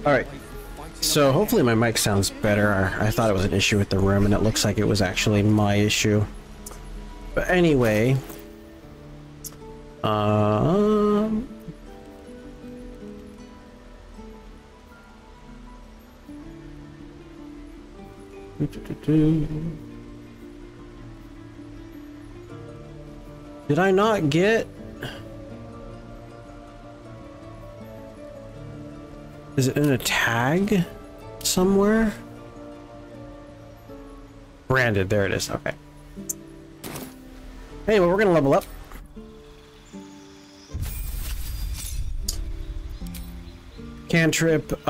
Alright, so hopefully my mic sounds better. I thought it was an issue with the room, and it looks like it was actually my issue. But anyway... Did I not get... Is it in a tag somewhere? Branded, there it is, okay. Anyway, we're gonna level up. Cantrip,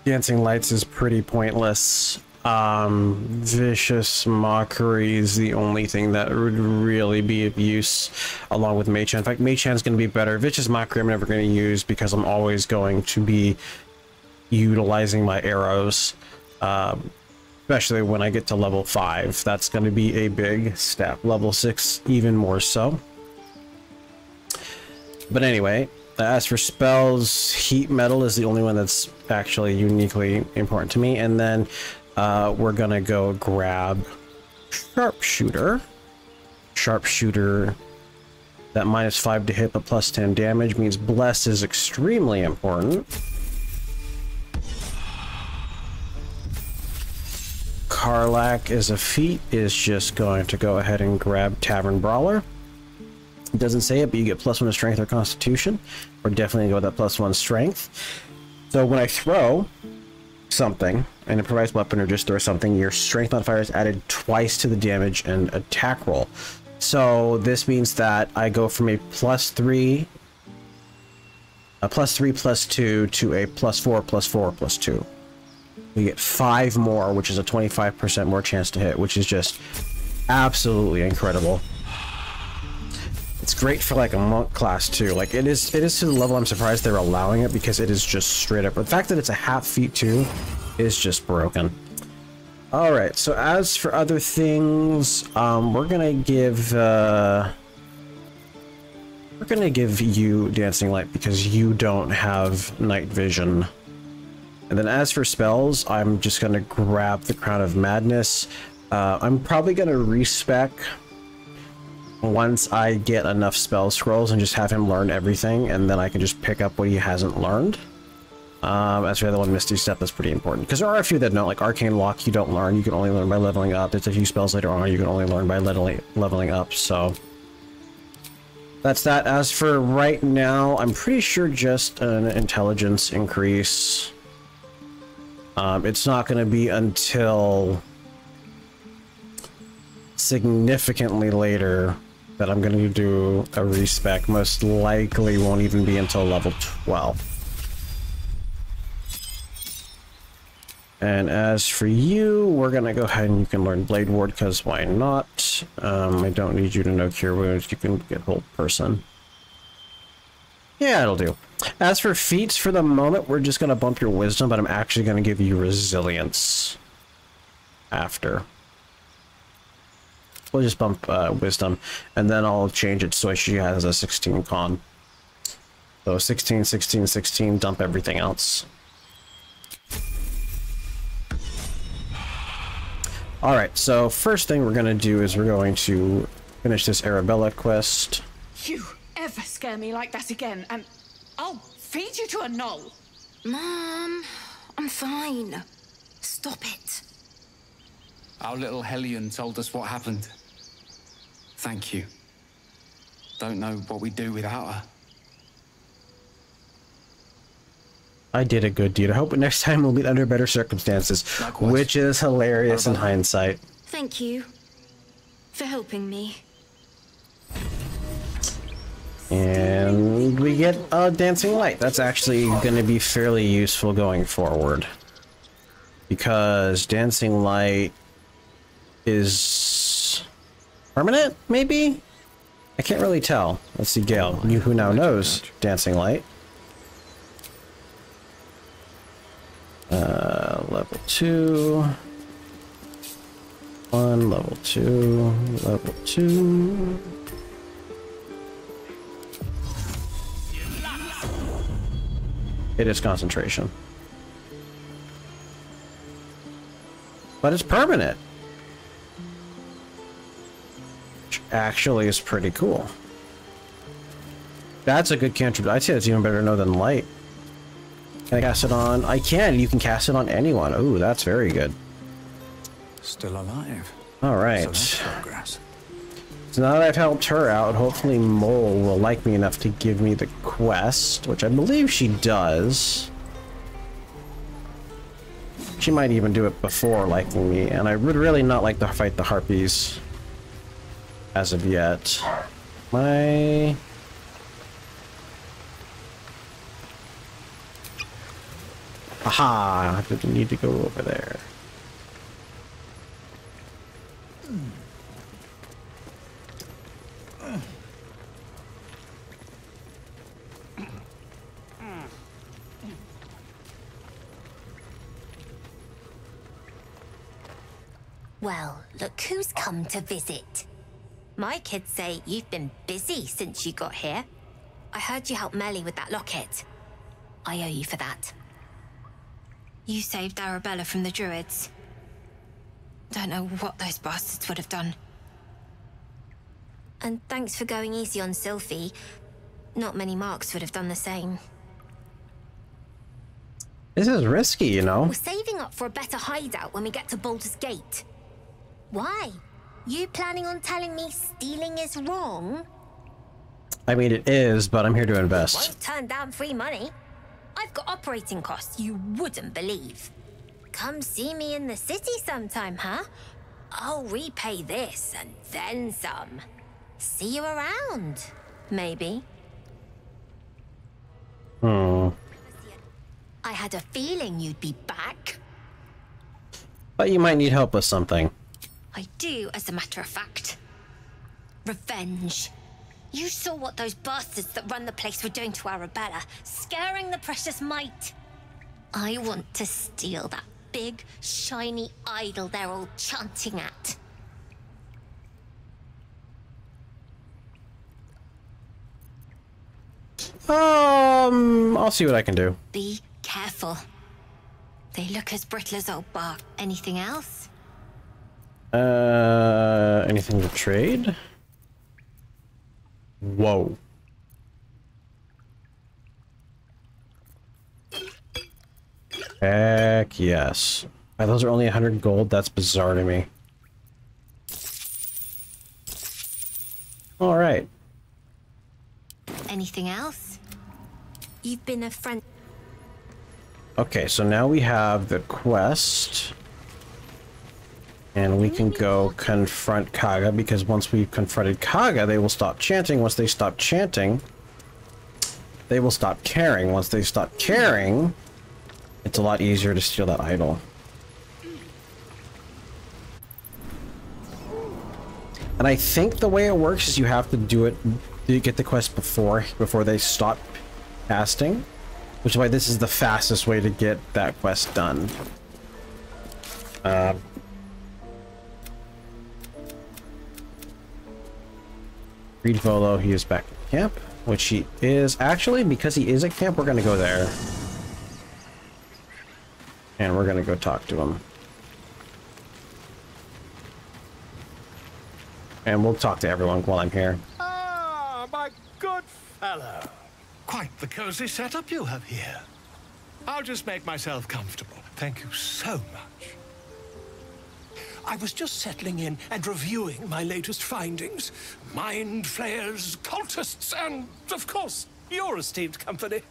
Dancing Lights is pretty pointless. Vicious Mockery is the only thing that would really be of use, along with Mage Hand. In fact, Mage Hand is going to be better. Vicious Mockery I'm never going to use because I'm always going to be utilizing my arrows, especially when I get to level 5. That's going to be a big step. Level 6 even more so. But anyway, as for spells, Heat Metal is the only one that's actually uniquely important to me, and then we're gonna go grab Sharpshooter. Sharpshooter, that -5 to hit but +10 damage means Bless is extremely important. Karlach as a feat is just going to go ahead and grab Tavern Brawler. It doesn't say it, but you get +1 to Strength or Constitution. We're definitely going to go with that +1 Strength. So when I throw something, an improvised weapon, or just throw something, your strength modifier is added twice to the damage and attack roll. So this means that I go from a +3, +2 to a +4, +2. We get 5 more, which is a 25% more chance to hit, which is just absolutely incredible. It's great for like a monk class too. Like it is to the level I'm surprised they're allowing it, because it is just straight up. The fact that it's a half feat too is just broken. All right, so as for other things, we're gonna give you Dancing Light because you don't have night vision. And then as for spells, I'm just gonna grab the Crown of Madness. I'm probably gonna respec once I get enough spell scrolls and just have him learn everything, and then I can just pick up what he hasn't learned. As for the other one, Misty Step, that's pretty important, because there are a few that don't, like Arcane Lock, you don't learn, you can only learn by leveling up. There's a few spells later on you can only learn by leveling up, so that's that. As for right now, I'm pretty sure just an intelligence increase. It's not going to be until significantly later that I'm going to do a respec. Most likely won't even be until level 12. And as for you, we're going to go ahead and you can learn Blade Ward, because why not? I don't need you to know Cure Wounds. You can get Hold Person. Yeah, it'll do. As for feats, for the moment, we're just going to bump your Wisdom, but I'm actually going to give you Resilience after. We'll just bump Wisdom, and then I'll change it so she has a 16 con. So 16, 16, 16, dump everything else. Alright, so first thing we're going to do is we're going to finish this Arabella quest. You ever scare me like that again, and I'll feed you to a gnoll. Mom, I'm fine. Stop it. Our little Hellion told us what happened. Thank you. Don't know what we'd do without her. I did a good deed. I hope next time we'll meet under better circumstances. Likewise. Which is hilarious in hindsight. Thank you for helping me. And we get a Dancing Light. That's actually going to be fairly useful going forward, because Dancing Light is permanent, maybe? I can't really tell. Let's see, Gale, you who now knows Dancing Light. Level 2. 1, level 2, level 2. It is concentration. But it's permanent. Which actually is pretty cool. That's a good cantrip. I'd say it's even better to know than light. Can I cast it on? I can. You can cast it on anyone. Ooh, that's very good. Still alive. All right. So that's progress. So now that I've helped her out, hopefully Mole will like me enough to give me the quest, which I believe she does. She might even do it before liking me, and I would really not like to fight the harpies as of yet. My... Aha! I didn't need to go over there. Well, look who's come to visit. My kids say you've been busy since you got here. I heard you helped Melly with that locket. I owe you for that. You saved Arabella from the Druids. Don't know what those bastards would have done. And thanks for going easy on Sylphie. Not many marks would have done the same. This is risky, you know? We're saving up for a better hideout when we get to Baldur's Gate. Why? You planning on telling me stealing is wrong? I mean, it is, but I'm here to invest. Won't turn down free money. I've got operating costs you wouldn't believe. Come see me in the city sometime, huh? I'll repay this and then some. See you around, maybe. I had a feeling you'd be back. But you might need help with something. I do, as a matter of fact. Revenge. You saw what those bastards that run the place were doing to Arabella, scaring the precious mite. I want to steal that big, shiny idol they're all chanting at. I'll see what I can do. Be careful. They look as brittle as old bark. Anything else? Anything to trade? Whoa. Heck yes. Why, those are only 100 gold? That's bizarre to me. Alright. Anything else? You've been a friend. Okay, so now we have the quest. And we can go confront Kaga, because once we've confronted Kaga, they will stop chanting. Once they stop chanting, they will stop caring. Once they stop caring, it's a lot easier to steal that idol. And I think the way it works is you have to do it, you get the quest before they stop casting, which is why this is the fastest way to get that quest done. Read Volo, he is back at camp, which he is. Actually, because he is at camp, we're going to go there. And we're going to go talk to him. And we'll talk to everyone while I'm here. Ah, my good fellow. Quite the cozy setup you have here. I'll just make myself comfortable. Thank you so much. I was just settling in and reviewing my latest findings. Mind flayers, cultists, and, of course, your esteemed company.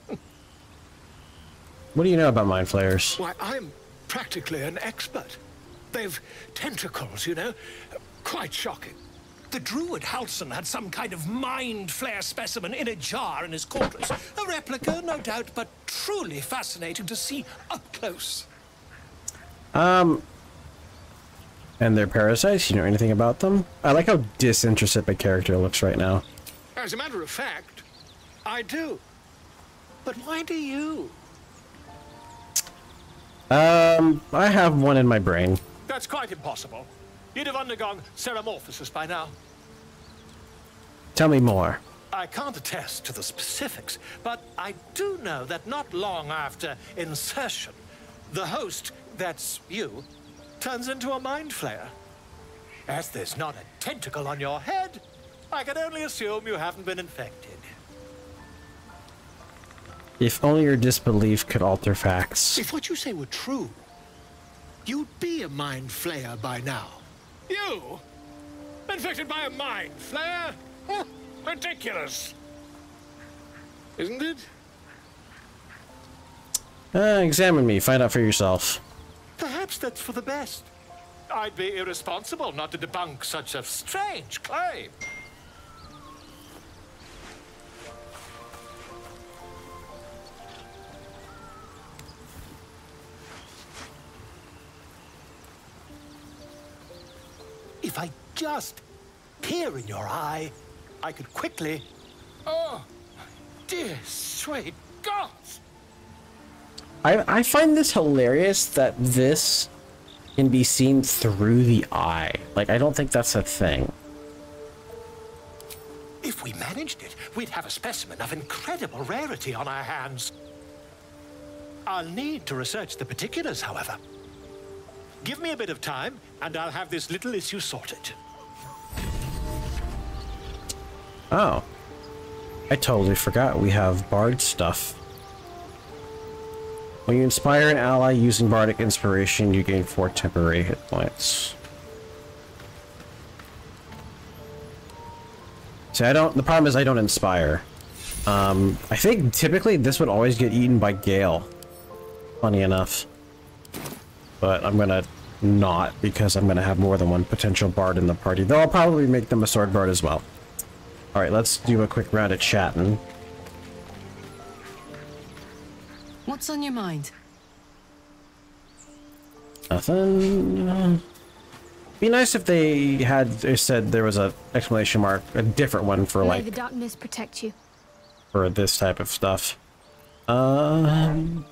What do you know about mind flayers? Why, I'm practically an expert. They've tentacles, you know. Quite shocking. The Druid Halson had some kind of mind flare specimen in a jar in his quarters. A replica, no doubt, but truly fascinating to see up close. And they're parasites? You know anything about them? I like how disinterested my character looks right now. As a matter of fact, I do. But why do you? I have one in my brain. That's quite impossible. You'd have undergone ceramorphosis by now. Tell me more. I can't attest to the specifics, but I do know that not long after insertion, the host, that's you, turns into a mind flayer. As there's not a tentacle on your head, I can only assume you haven't been infected. If only your disbelief could alter facts. If what you say were true, you'd be a mind flayer by now. You? Infected by a mind flayer? Ridiculous. Isn't it? Examine me. Find out for yourself. Perhaps that's for the best. I'd be irresponsible not to debunk such a strange claim. If I just peer in your eye, I could quickly... Oh, dear sweet gods! I find this hilarious that this can be seen through the eye. Like, I don't think that's a thing. If we managed it, we'd have a specimen of incredible rarity on our hands. I'll need to research the particulars, however. Give me a bit of time, and I'll have this little issue sorted. Oh. I totally forgot we have Bard stuff. When you inspire an ally using Bardic Inspiration, you gain 4 temporary hit points. See, the problem is I don't inspire. I think typically this would always get eaten by Gale. Funny enough. But I'm gonna not, because I'm gonna have more than one potential Bard in the party. Though I'll probably make them a Sword Bard as well. Alright, let's do a quick round of chatting. What's on your mind? Nothing. Be nice if they said there was a exclamation mark, a different one for May like the darkness protect you. for this type of stuff. I've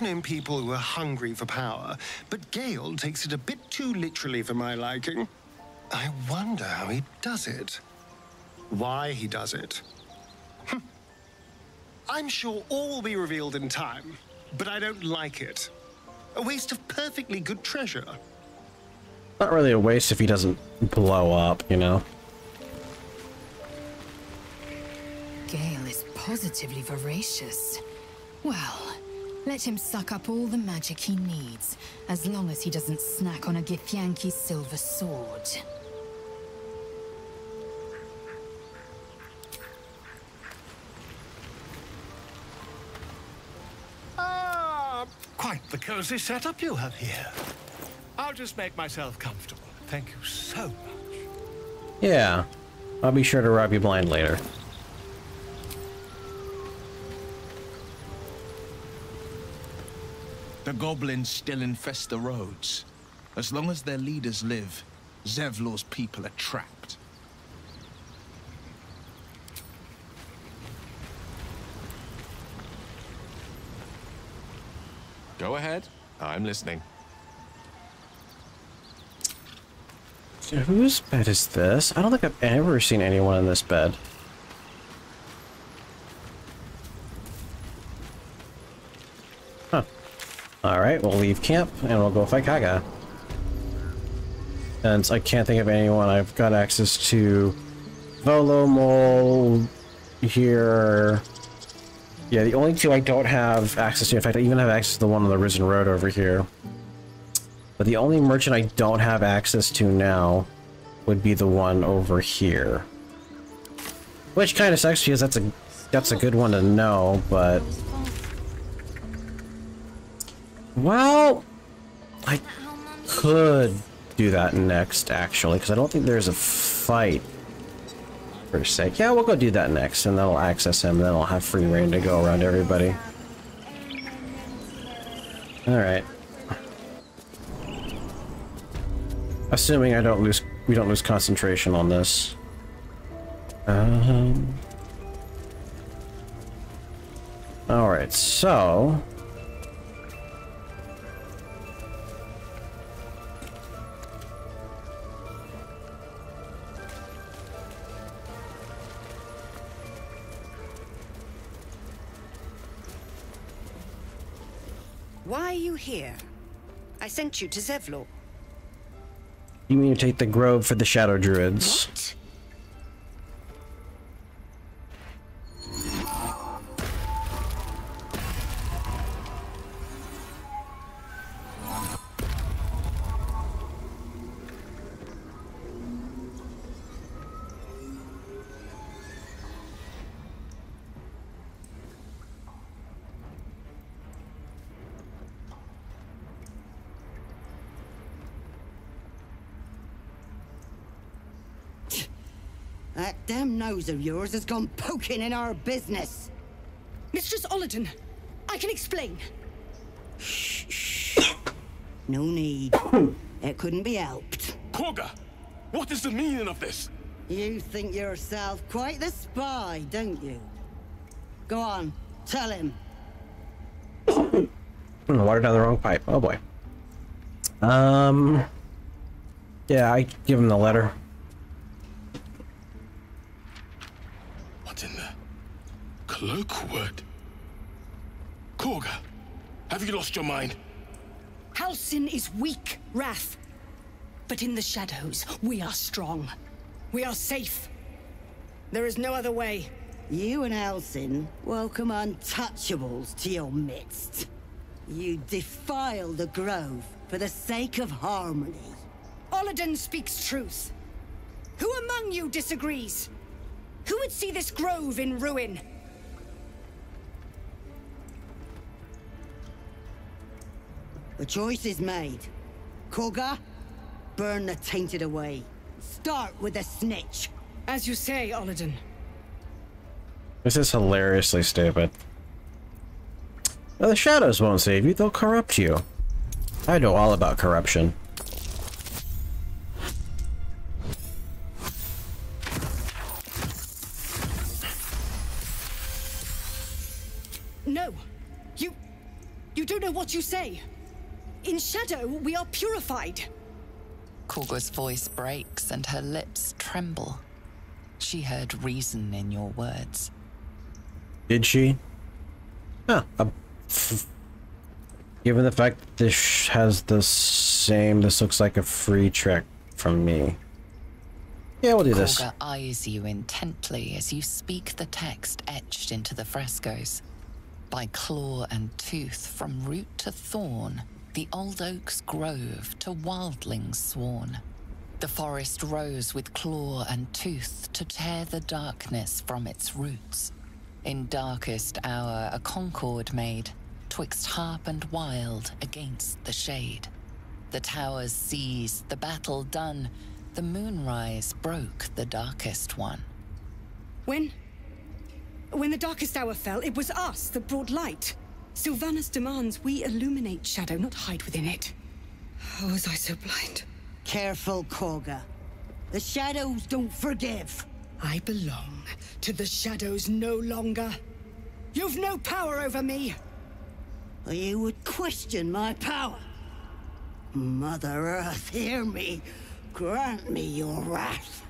known people who are hungry for power, but Gale takes it a bit too literally for my liking. I wonder how he does it. Why he does it. I'm sure all will be revealed in time, but I don't like it. A waste of perfectly good treasure. Not really a waste if he doesn't blow up, you know? Gale is positively voracious. Well, let him suck up all the magic he needs, as long as he doesn't snack on a Githyanki's silver sword. Quite the cozy setup you have here. I'll just make myself comfortable. Thank you so much. Yeah. I'll be sure to rob you blind later. The goblins still infest the roads. As long as their leaders live, Zevlor's people are trapped. Go ahead. I'm listening. So whose bed is this? I don't think I've ever seen anyone in this bed. Huh. Alright, we'll leave camp and we'll go fight Kaga. And I can't think of anyone. I've got access to Volo, Mole, here. Yeah, the only two I don't have access to, in fact, I even have access to the one on the Risen Road over here. But the only merchant I don't have access to now would be the one over here. Which kind of sucks because that's a good one to know, but... Well... I could do that next, actually, because I don't think there's a fight. For sake. Yeah, we'll go do that next, and then I'll access him, and then I'll have free reign to go around everybody. Alright. Assuming we don't lose concentration on this. Alright, so... Why are you here? I sent you to Zevlor. You mean to take the grove for the Shadow Druids? What? That damn nose of yours has gone poking in our business. Mistress Ollerton, I can explain. Shh. No need. It couldn't be helped. Korga, what is the meaning of this? You think yourself quite the spy, don't you? Go on, tell him. Water down the wrong pipe. Oh boy. Yeah, I give him the letter. What in the cloakwood? Korga, have you lost your mind? Halsin is weak, Wrath. But in the shadows, we are strong. We are safe. There is no other way. You and Halsin welcome untouchables to your midst. You defile the grove for the sake of harmony. Ollerton speaks truth. Who among you disagrees? Who would see this grove in ruin? The choice is made. Korga, burn the tainted away. Start with the snitch. As you say, Ollerton. This is hilariously stupid. Well, the shadows won't save you, they'll corrupt you. I know all about corruption. No. You don't know what you say. In shadow, we are purified. Korga's voice breaks and her lips tremble. She heard reason in your words. Did she? Huh. Given the fact that this has the same, this looks like a free trick from me. Yeah, we'll do this. Korga eyes you intently as you speak the text etched into the frescoes. By claw and tooth, from root to thorn, the old oak's grove to wildlings sworn. The forest rose with claw and tooth to tear the darkness from its roots. In darkest hour a concord made, twixt harp and wild against the shade. The towers seized, the battle done, the moonrise broke the darkest one. When the darkest hour fell, it was us that brought light. Sylvanas demands we illuminate shadow, not hide within it. How was I so blind? Careful, Korga. The shadows don't forgive. I belong to the shadows no longer. You've no power over me. You would question my power. Mother Earth, hear me. Grant me your wrath.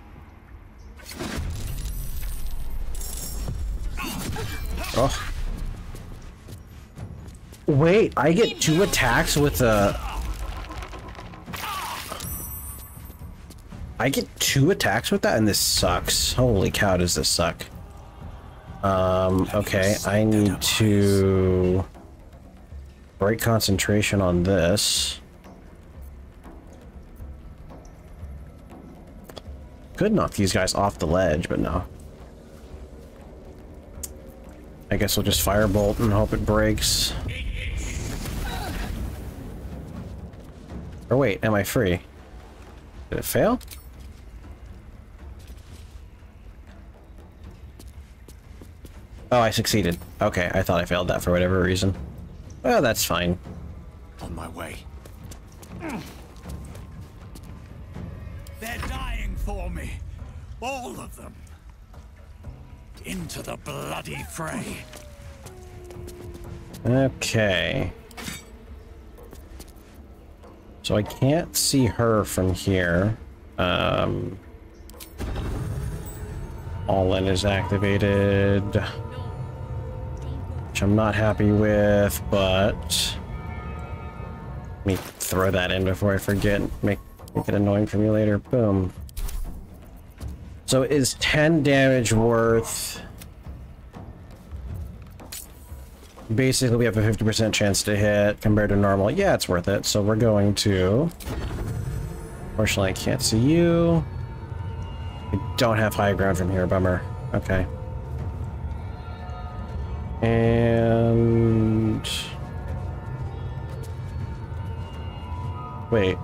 Oh. Wait, I get 2 attacks with a... I get 2 attacks with that, and this sucks. Holy cow, does this suck. Okay, I need to break concentration on this. Could knock these guys off the ledge, but no. I guess we'll just firebolt and hope it breaks. Or wait, am I free? Did it fail? Oh, I succeeded. Okay, I thought I failed that for whatever reason. Well, that's fine. On my way. They're dying for me. All of them. Into the bloody fray. Okay. So I can't see her from here. All in is activated. Which I'm not happy with, but me throw that in before I forget. Make it annoying for me later. Boom. So is 10 damage worth... Basically, we have a 50% chance to hit compared to normal. Yeah, it's worth it. So we're going to... Unfortunately, I can't see you. I don't have high ground from here. Bummer. Okay. And... Wait.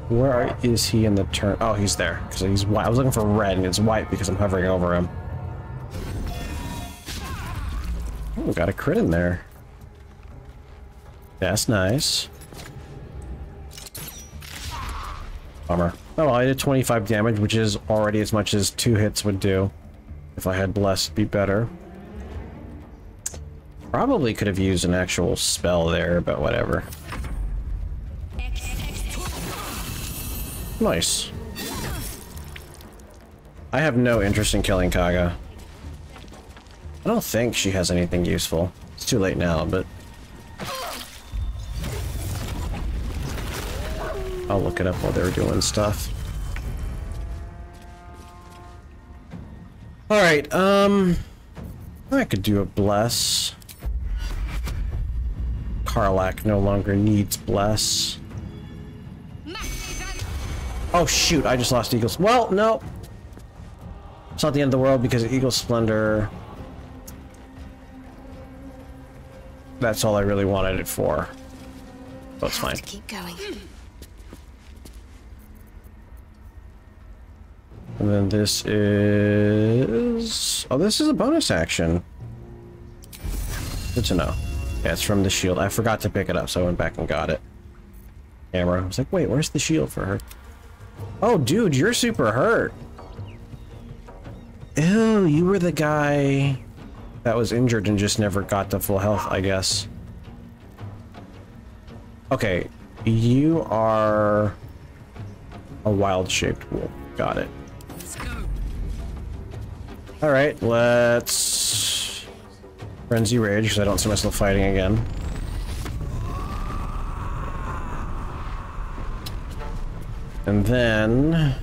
Where is he in the turn? Oh, he's there. Because he's white. I was looking for red, and it's white because I'm hovering over him. Oh, got a crit in there. That's nice. Bummer. Oh, well, I did 25 damage, which is already as much as 2 hits would do. If I had Bless, it'd be better. Probably could have used an actual spell there, but whatever. Nice. I have no interest in killing Kaga. I don't think she has anything useful. It's too late now, but... I'll look it up while they're doing stuff. Alright, I could do a Bless. Karlach no longer needs Bless. Oh shoot, I just lost Eagle's... Well, no! It's not the end of the world because Eagle Splendor... That's all I really wanted it for. So it's fine. Keep going. And then this is... Oh, this is a bonus action. Good to know. Yeah, it's from the shield. I forgot to pick it up, so I went back and got it. Camera. I was like, wait, where's the shield for her? Oh, dude, you're super hurt. Ew, you were the guy that was injured and just never got to full health, I guess. Okay, you are a wild-shaped wolf. Got it. Let's go. Alright, let's... Frenzy Rage, because I don't see myself fighting again. And then...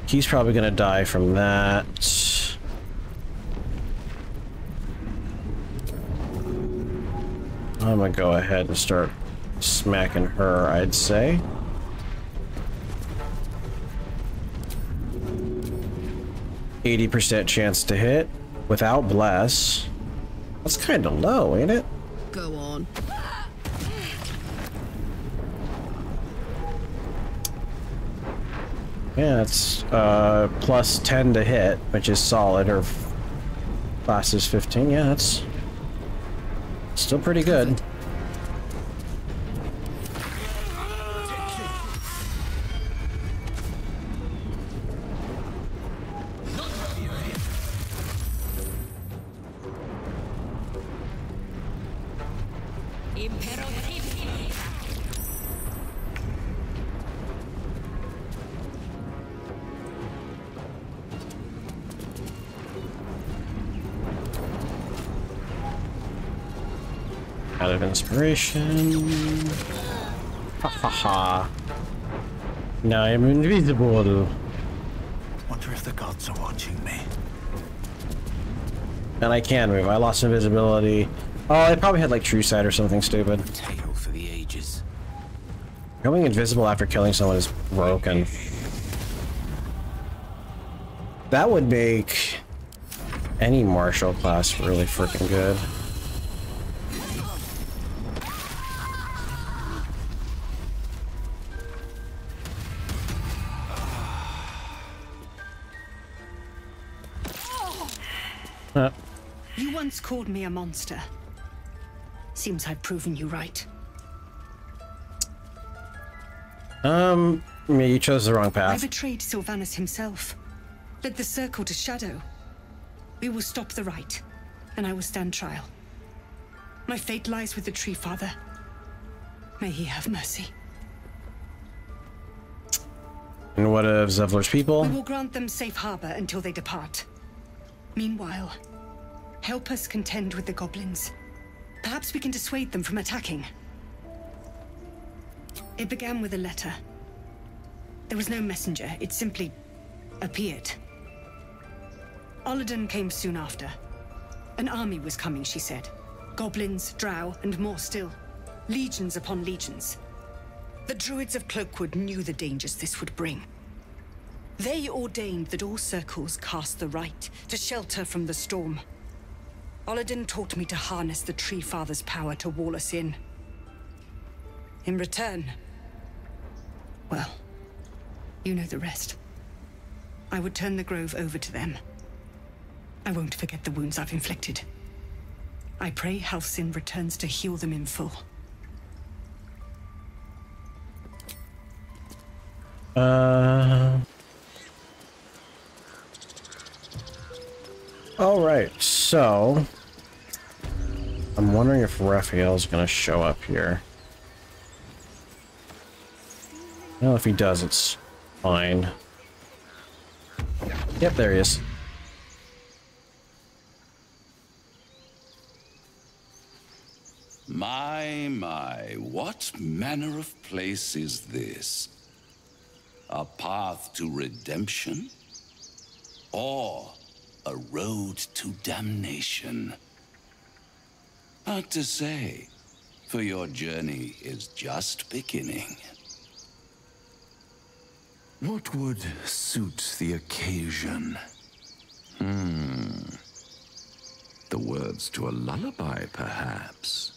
He's probably gonna die from that. I'm gonna go ahead and start smacking her, I'd say. %80 chance to hit without Bless. That's kind of low, ain't it? Go on. Yeah, it's plus 10 to hit, which is solid, or class is 15. Yeah, that's still pretty good. Out of inspiration. Ha ha ha. Now I'm invisible. Wonder if the gods are watching me. And I can move. I lost invisibility. Oh, I probably had like True Sight or something stupid. Tale for the ages. Going invisible after killing someone is broken. That would make any martial class really freaking good. You once called me a monster. Seems I've proven you right. Yeah, you chose the wrong I path. betrayed Sylvanus himself. Led the circle to Shadow. We will stop the rite, and I will stand trial. My fate lies with the Tree Father. May he have mercy. And what of Zevlor's people? We will grant them safe harbor until they depart. Meanwhile, help us contend with the goblins. Perhaps we can dissuade them from attacking. It began with a letter. There was no messenger, it simply appeared. Olladin came soon after. An army was coming, she said. Goblins, drow, and more still. Legions upon legions. The Druids of Cloakwood knew the dangers this would bring. They ordained that all circles cast the rite to shelter from the storm. Olladin taught me to harness the Tree Father's power to wall us in. In return, well, you know the rest. I would turn the grove over to them. I won't forget the wounds I've inflicted. I pray Halsin returns to heal them in full. Alright, so... I'm wondering if Raphael's gonna show up here. Well, if he does, it's fine. Yep, there he is. My, what manner of place is this? A path to redemption? Or a road to damnation? Hard to say, for your journey is just beginning. What would suit the occasion? The words to a lullaby, perhaps.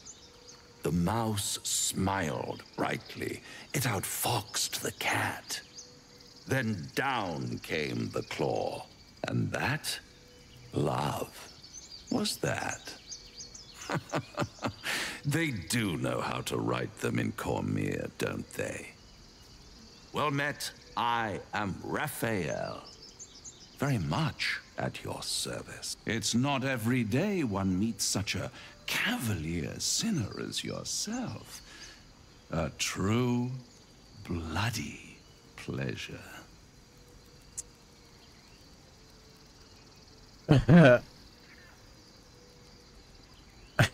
The mouse smiled brightly. It outfoxed the cat. Then down came the claw. And that? Love. Was that? They do know how to write them in Cormyr, don't they? Well met, I am Raphael. Very much at your service. It's not every day one meets such a cavalier sinner as yourself. A true, bloody pleasure.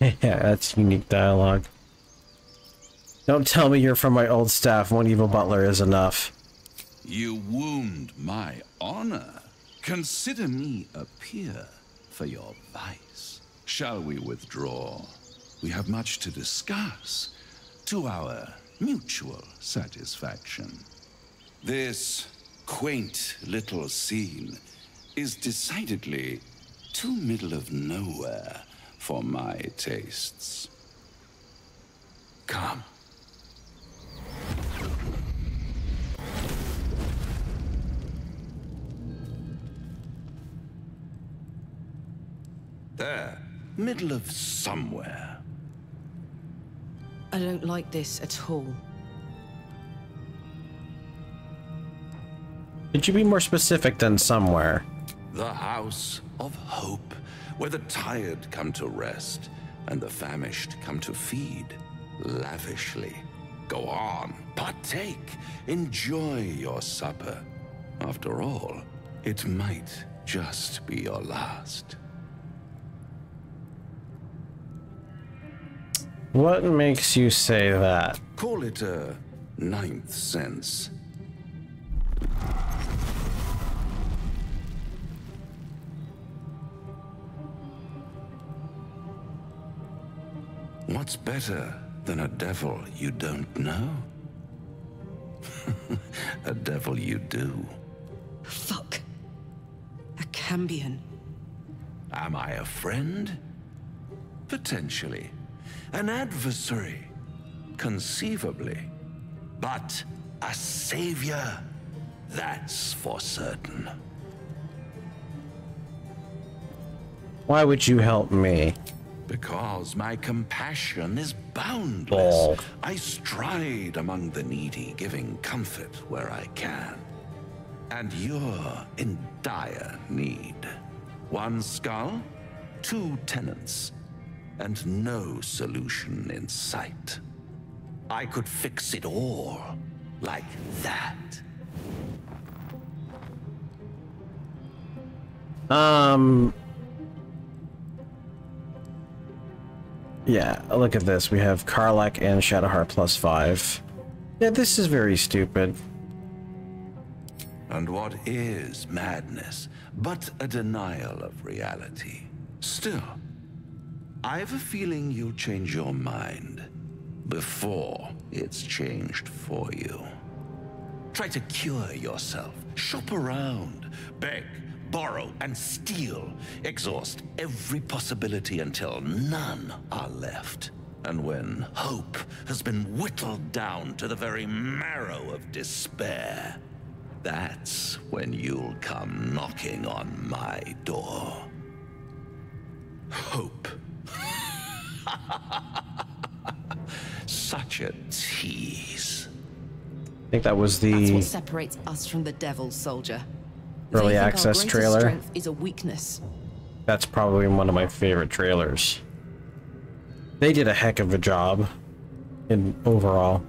Yeah, that's unique dialogue. Don't tell me you're from my old staff. One evil butler is enough. You wound my honor. Consider me a peer for your vice. Shall we withdraw? We have much to discuss, to our mutual satisfaction. This quaint little scene is decidedly too middle of nowhere for my tastes. Come. There, middle of somewhere. I don't like this at all. Could you be more specific than somewhere? The House of Hope, where the tired come to rest and the famished come to feed lavishly. Go on, partake, enjoy your supper. After all, it might just be your last. What makes you say that? Call it a ninth sense. What's better than a devil you don't know? A devil you do. Fuck. A Cambion. Am I a friend? Potentially. An adversary? Conceivably. But a savior? That's for certain. Why would you help me? Because my compassion is boundless. Oh. I stride among the needy, giving comfort where I can. And you're in dire need. One skull, 2 tenants, and no solution in sight. I could fix it all like that. Yeah, look at this. We have Karlach and Shadowheart +5. Yeah, this is very stupid. And what is madness but a denial of reality? Still, I have a feeling you'll change your mind before it's changed for you. Try to cure yourself. Shop around. Beg, borrow, and steal. Exhaust every possibility until none are left. And when hope has been whittled down to the very marrow of despair, that's when you'll come knocking on my door. Hope. Such a tease. I think that was the... That's what separates us from the devil, soldier. Early They think access our greatest trailer. strength is a weakness. That's probably one of my favorite trailers. They did a heck of a job in overall.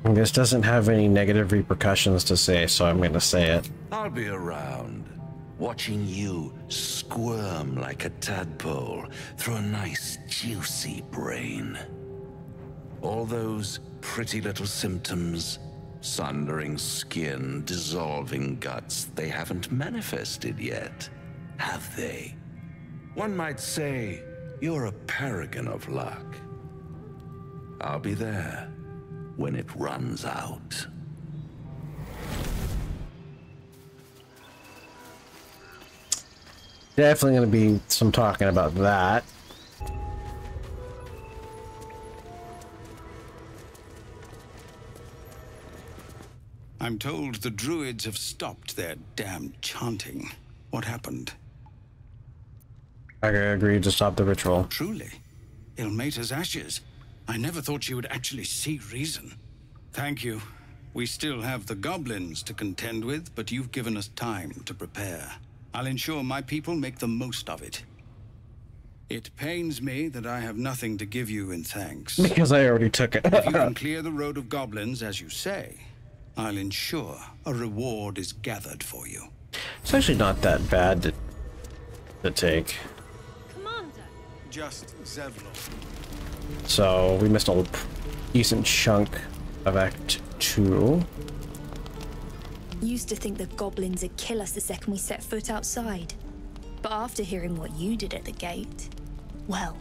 This doesn't have any negative repercussions to say, so I'm gonna say it. I'll be around, watching you squirm like a tadpole through a nice, juicy brain. All those pretty little symptoms, sundering skin, dissolving guts, they haven't manifested yet, have they? One might say you're a paragon of luck. I'll be there when it runs out. Definitely gonna be some talking about that. I'm told the Druids have stopped their damn chanting. What happened? I agreed to stop the ritual. Truly. Ilmater's ashes. I never thought she would actually see reason. Thank you. We still have the goblins to contend with, but you've given us time to prepare. I'll ensure my people make the most of it. It pains me that I have nothing to give you in thanks. Because I already took it. If you can clear the road of goblins, as you say, I'll ensure a reward is gathered for you. It's actually not that bad to take. Commander. Just Zevlor. So we missed a decent chunk of Act 2. Used to think the goblins would kill us the second we set foot outside. But after hearing what you did at the gate, well,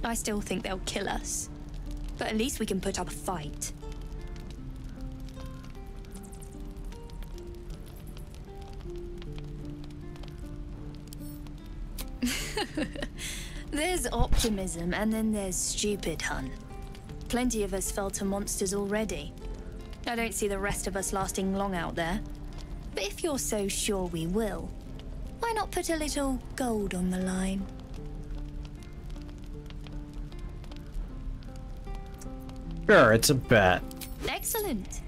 I still think they'll kill us. But at least we can put up a fight. There's optimism, and then there's stupid, hun. Plenty of us fell to monsters already. I don't see the rest of us lasting long out there. But if you're so sure we will, why not put a little gold on the line? Sure, it's a bet. Excellent.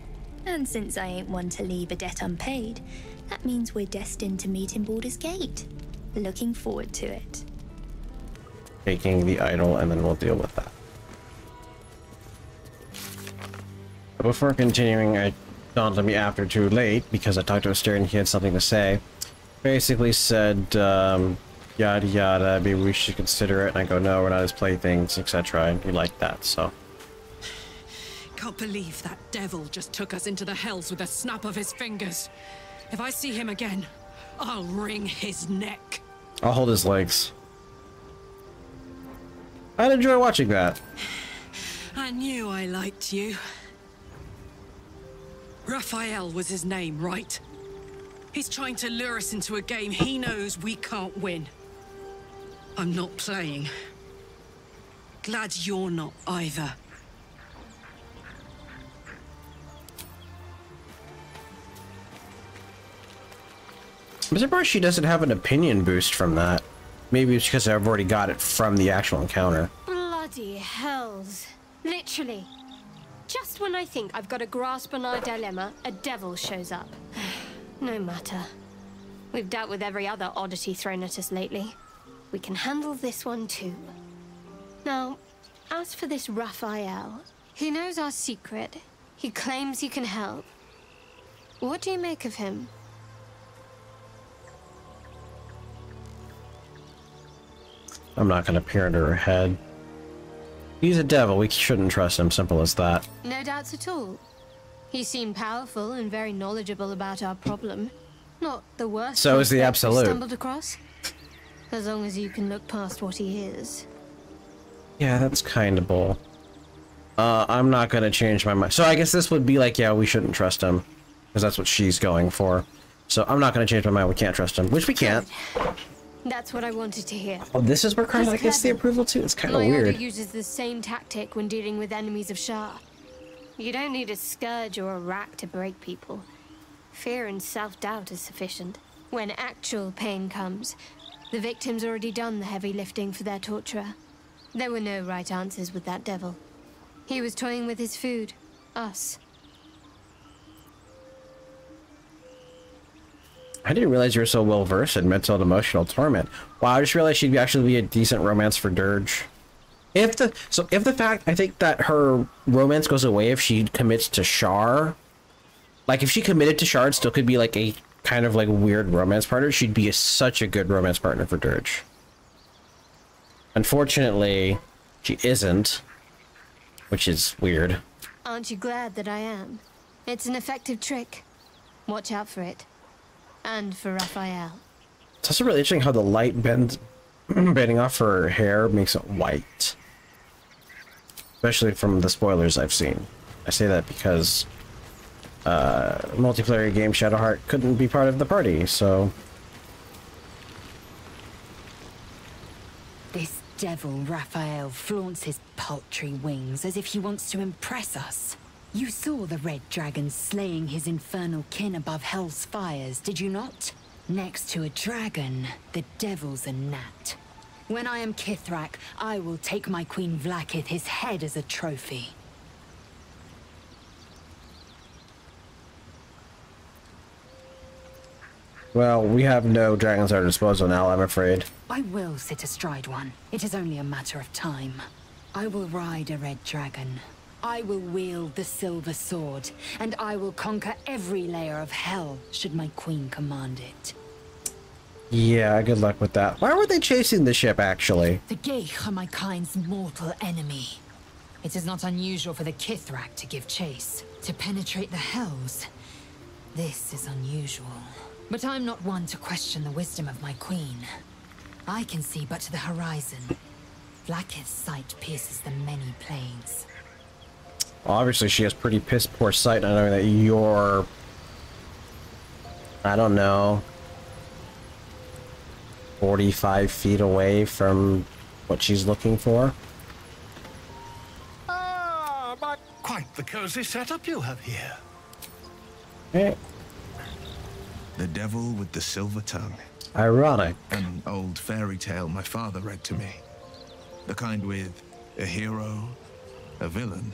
And since I ain't one to leave a debt unpaid, that means we're destined to meet in Baldur's Gate. Looking forward to it. Taking the idol, and then we'll deal with that. But before continuing, it dawned on me after too late, because I talked to Aster and he had something to say. Basically said, yada yada, maybe we should consider it, and I go, no, we're not his playthings, etc., and he liked that, so. Can't believe that devil just took us into the hells with a snap of his fingers. If I see him again, I'll wring his neck. I'll hold his legs. I'd enjoy watching that. I knew I liked you. Raphael was his name, right? He's trying to lure us into a game he knows we can't win. I'm not playing. Glad you're not either. I'm surprised she doesn't have an opinion boost from that. Maybe it's because I've already got it from the actual encounter. Bloody hells. Literally. Just when I think I've got a grasp on our dilemma, a devil shows up. No matter. We've dealt with every other oddity thrown at us lately. We can handle this one too. Now, as for this Raphael, he knows our secret, He claims he can help. What do you make of him? I'm not gonna peer into her head. He's a devil, we shouldn't trust him, simple as that. No doubts at all. He seemed powerful and very knowledgeable about our problem. Not the worst. So is the Absolute. Stumbled across. As long as you can look past what he is. Yeah, that's kind of bull. I'm not gonna change my mind. So I guess this would be like, yeah, we shouldn't trust him. Because that's what she's going for. So I'm not gonna change my mind, we can't trust him. Which we can't. That's what I wanted to hear. Oh, this is where Karnak gets the approval too? It's kind of My weird. order uses the same tactic when dealing with enemies of Shah. You don't need a scourge or a rack to break people. Fear and self-doubt is sufficient. When actual pain comes, the victim's already done the heavy lifting for their torturer. There were no right answers with that devil. He was toying with his food. Us. I didn't realize you were so well versed in mental and emotional torment. Wow, I just realized she'd actually be a decent romance for Dirge. If the fact, I think that her romance goes away if she commits to Shar. Like if she committed to Shar, it still could be like a kind of like weird romance partner. She'd be such a good romance partner for Dirge. Unfortunately, she isn't, which is weird. Aren't you glad that I am? It's an effective trick. Watch out for it. And for Raphael. It's also really interesting how the light bending off her hair makes it white. Especially from the spoilers I've seen. I say that because multiplayer game Shadowheart couldn't be part of the party, so... This devil Raphael flaunts his paltry wings as if he wants to impress us. You saw the red dragon slaying his infernal kin above hell's fires, did you not? Next to a dragon, the devil's a gnat. When I am Kithrak, I will take my Queen Vlaakith his head as a trophy. Well, we have no dragons at our disposal now, I'm afraid. I will sit astride one. It is only a matter of time. I will ride a red dragon. I will wield the silver sword, and I will conquer every layer of hell should my queen command it. Yeah, good luck with that. Why were they chasing the ship, actually? The Geich are my kind's mortal enemy. It is not unusual for the Kithrak to give chase, to penetrate the hells. This is unusual. But I'm not one to question the wisdom of my queen. I can see but to the horizon. Vlaakith's sight pierces the many planes. Well, obviously she has pretty piss poor sight, not knowing that you're... I don't know... 45 feet away from what she's looking for. Ah, but quite the cozy setup you have here. Hey. The devil with the silver tongue. Ironic. An old fairy tale my father read to me. The kind with a hero, a villain,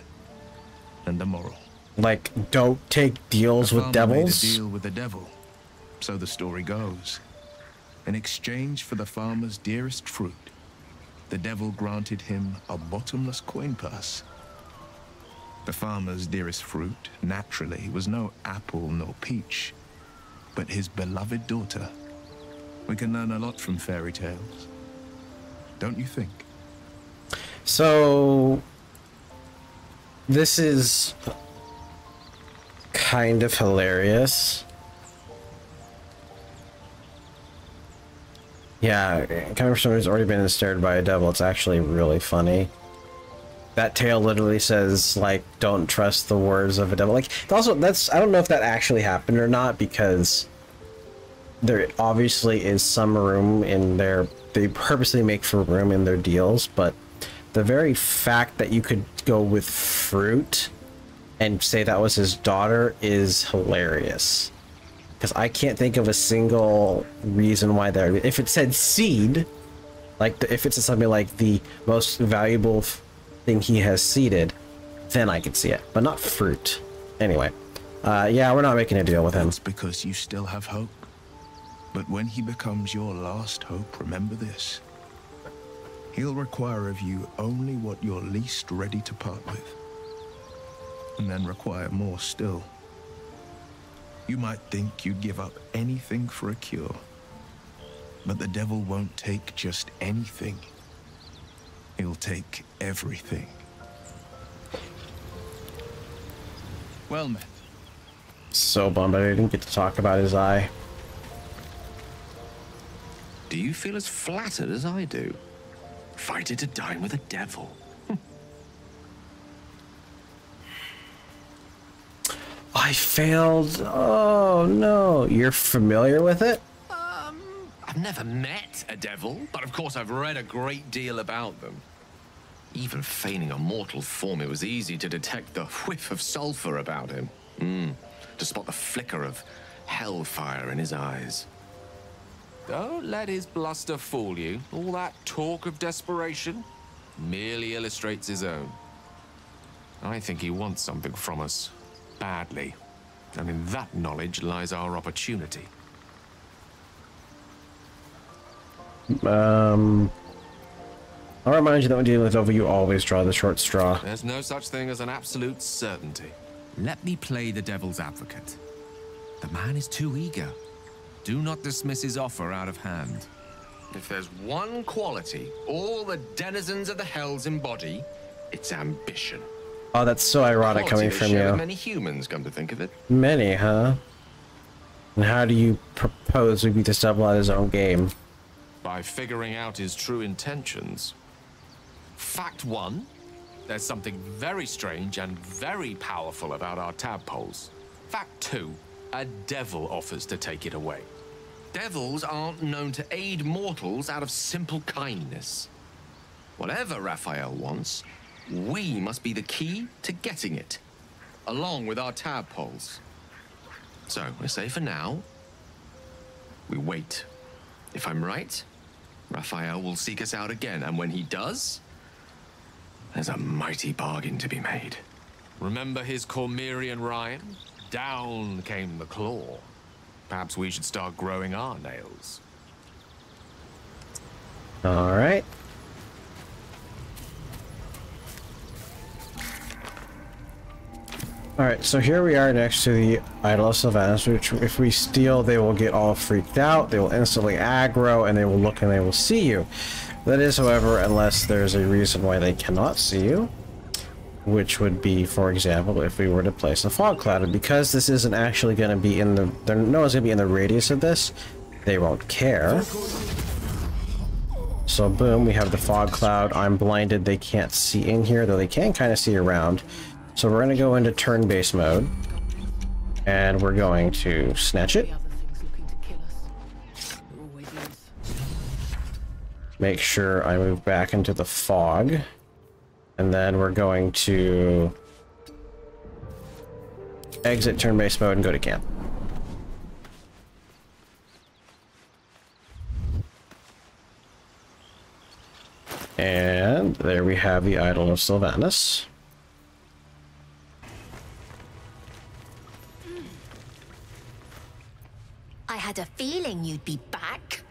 and a moral. Like, don't take deals with devils? Made a deal with the devil, so the story goes. In exchange for the farmer's dearest fruit, the devil granted him a bottomless coin purse. The farmer's dearest fruit, naturally, was no apple nor peach, but his beloved daughter. We can learn a lot from fairy tales, don't you think? So... this is... kind of hilarious. Yeah, coming from someone who's already been ensnared by a devil, it's actually really funny. That tale literally says, like, don't trust the words of a devil. Like, also, that's, I don't know if that actually happened or not, because there obviously is some room in their, they purposely make for room in their deals, but the very fact that you could go with fruit and say that was his daughter is hilarious. Because I can't think of a single reason why that... If it said seed, like if it's something like the most valuable thing he has seeded, then I could see it, but not fruit. Anyway, yeah, we're not making a deal with him. It's because you still have hope. But when he becomes your last hope, remember this. He'll require of you only what you're least ready to part with. and then require more still. You might think you'd give up anything for a cure, but the devil won't take just anything. He'll take everything. Well met. So bummed I didn't get to talk about his eye. Do you feel as flattered as I do? Fighting to dine with a devil. I failed. Oh no. You're familiar with it? I've never met a devil, but of course I've read a great deal about them. Even feigning a mortal form, it was easy to detect the whiff of sulfur about him. To spot the flicker of hellfire in his eyes. Don't let his bluster fool you. All that talk of desperation merely illustrates his own. I think he wants something from us, badly. And in that knowledge lies our opportunity. I'll remind you that when dealing with devil, you always draw the short straw. There's no such thing as an absolute certainty. Let me play the devil's advocate. The man is too eager. Do not dismiss his offer out of hand. If there's one quality all the denizens of the hells embody, it's ambition. Oh, that's so ironic coming from you. Many humans, come to think of it. Many, huh? And how do you propose we beat this devil at his own game? By figuring out his true intentions. Fact 1, there's something very strange and very powerful about our tadpoles. Fact 2, a devil offers to take it away. Devils aren't known to aid mortals out of simple kindness. Whatever Raphael wants, we must be the key to getting it, along with our tadpoles. So, I say for now, we wait. If I'm right, Raphael will seek us out again, and when he does, there's a mighty bargain to be made. Remember his Cormyrean rhyme? Down came the claw. Perhaps we should start growing our nails. All right. All right, so here we are next to the Idol of Sylvanas, which if we steal, they will get all freaked out, they will instantly aggro, and they will look and they will see you. That is, however, unless there's a reason why they cannot see you, which would be, for example, if we were to place a fog cloud. And because this isn't actually going to be in the... no one's going to be in the radius of this, they won't care. So boom, we have the fog cloud. I'm blinded, they can't see in here, though they can kind of see around. So we're going to go into turn-based mode, and we're going to snatch it. Make sure I move back into the fog, and then we're going to exit turn-based mode and go to camp. And there we have the Idol of Sylvanas. I had a feeling you'd be back.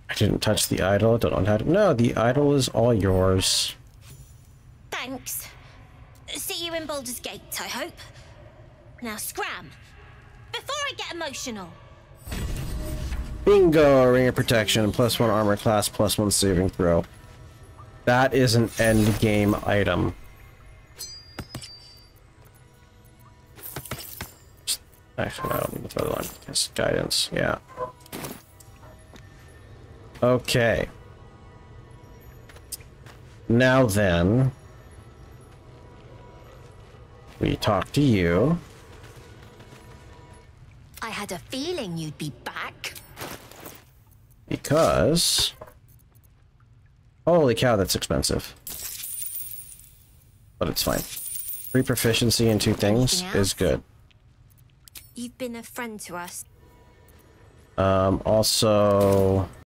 I didn't touch the idol. Don't know how to... No, the idol is all yours. Thanks. See you in Baldur's Gate, I hope. Now scram, before I get emotional. Bingo! Ring of Protection, +1 armor class, +1 saving throw. That is an end game item. Actually, I don't need to throw that on. It's guidance, yeah. Okay. Now then, we talk to you. I had a feeling you'd be back. Because... holy cow, that's expensive. But it's fine. Free proficiency in 2 things is good. You've been a friend to us. Also...